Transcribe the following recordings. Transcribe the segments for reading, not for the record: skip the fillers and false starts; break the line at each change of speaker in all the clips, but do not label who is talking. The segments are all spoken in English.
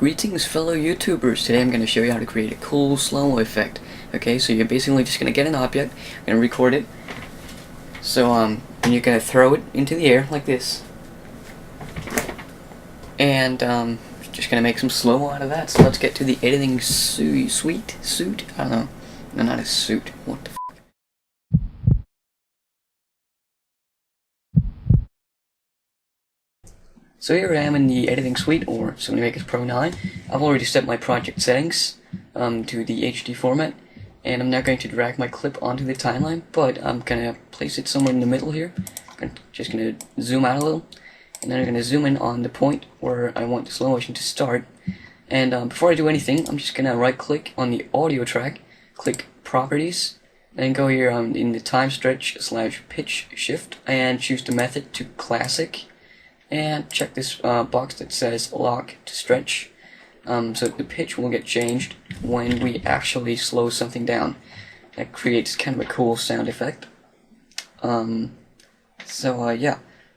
Greetings fellow YouTubers, today I'm going to show you how to create a cool slow-mo effect. Okay, so you're basically just going to get an object, and record it. So and you're going to throw it into the air like this. And just going to make some slow-mo out of that. So let's get to the editing suite? I don't know. No, not a suit. What the f***? So here I am in the editing suite, or Sony Vegas Pro 9. I've already set my project settings to the HD format, and I'm now going to drag my clip onto the timeline, but I'm going to place it somewhere in the middle here. I'm just going to zoom out a little, and then I'm going to zoom in on the point where I want the slow motion to start. And before I do anything, I'm just going to right click on the audio track, click Properties, then go here in the time stretch / pitch shift, and choose the method to Classic. And check this box that says lock to stretch, so the pitch will get changed when we actually slow something down. That creates kind of a cool sound effect. Yeah,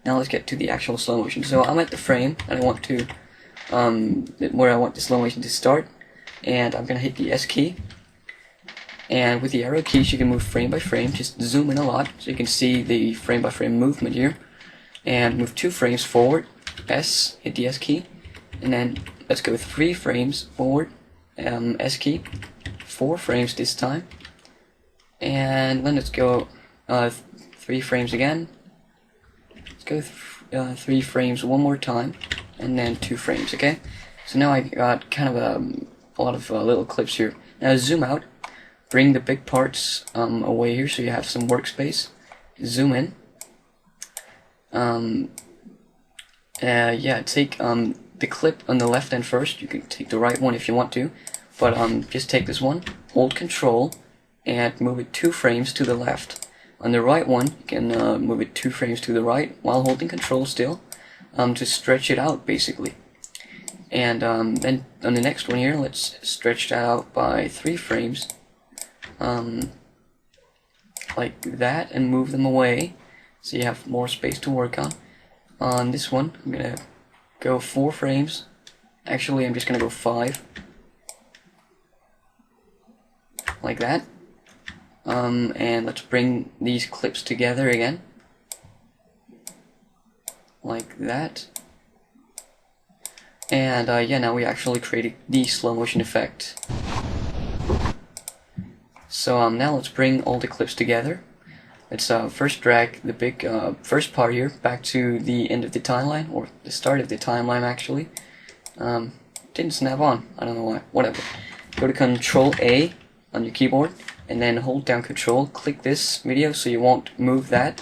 now let's get to the actual slow motion. So I'm at the frame and I want to where I want the slow motion to start, and I'm gonna hit the S key. And with the arrow keys you can move frame by frame. Just zoom in a lot so you can see the frame by frame movement here. And move 2 frames forward, S, hit the S key, and then let's go 3 frames forward, S key, 4 frames this time, and then let's go 3 frames again, let's go 3 frames one more time, and then 2 frames, okay? So now I got kind of a lot of little clips here. Now zoom out, bring the big parts away here so you have some workspace, zoom in. Take the clip on the left end first. You can take the right one if you want to, but just take this one, hold Control, and move it 2 frames to the left. On the right one, you can move it 2 frames to the right while holding Control still, to stretch it out basically. And then on the next one here, let's stretch that out by 3 frames, like that, and move them away. So you have more space to work on. On this one, I'm going to go 4 frames. Actually, I'm just going to go 5. Like that. And let's bring these clips together again. Like that. And now we actually created the slow motion effect. So now let's bring all the clips together. Let's first drag the big first part here back to the end of the timeline, or the start of the timeline actually. Didn't snap on, I don't know why, whatever. Go to Control A on your keyboard, and then hold down Control, click this video so you won't move that,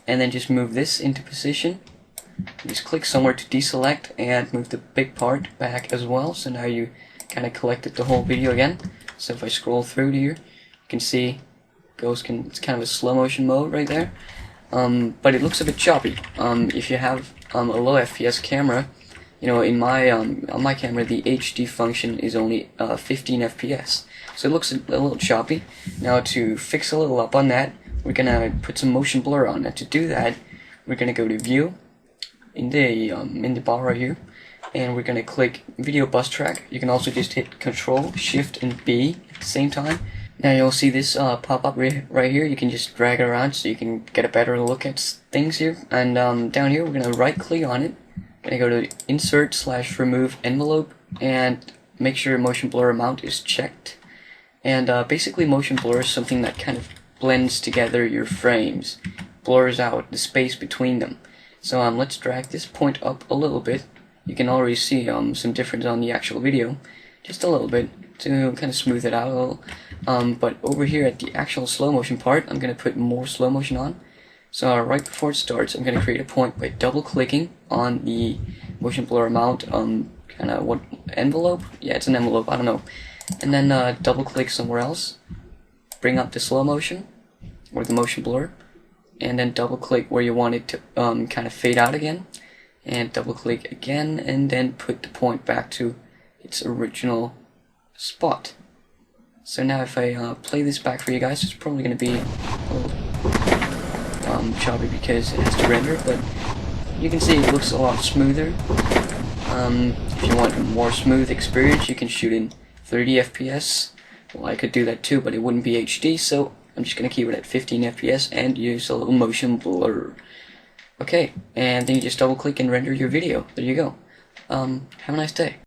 and then just move this into position. Just click somewhere to deselect and move the big part back as well, so now you kind of collected the whole video again. So if I scroll through here, you can see it's kind of a slow motion mode right there, but it looks a bit choppy. If you have a low FPS camera, you know, in my on my camera the HD function is only 15 FPS, so it looks a little choppy. Now to fix a little up on that, we're gonna put some motion blur on it. To do that, we're gonna go to View in the bar right here, and we're gonna click Video Bus Track. You can also just hit Control, Shift, and B at the same time. Now you'll see this pop up right here. You can just drag it around so you can get a better look at things here. And down here we're going to right click on it. Going to go to Insert / Remove Envelope and make sure Motion Blur Amount is checked. And basically motion blur is something that kind of blends together your frames, blurs out the space between them. So let's drag this point up a little bit. You can already see some difference on the actual video, just a little bit, to kind of smooth it out a little. But over here at the actual slow motion part, I'm going to put more slow motion on. So right before it starts, I'm going to create a point by double clicking on the motion blur amount, kind of what envelope? Yeah, it's an envelope, I don't know. And then double click somewhere else, bring up the slow motion, or the motion blur, and then double click where you want it to kind of fade out again, and double click again, and then put the point back to its original spot. So now if I play this back for you guys, it's probably going to be a little choppy because it has to render, but you can see it looks a lot smoother. If you want a more smooth experience, you can shoot in 30 FPS. Well, I could do that too, but it wouldn't be HD, so I'm just going to keep it at 15 FPS and use a little motion blur. Okay, and then you just double click and render your video. There you go. Have a nice day.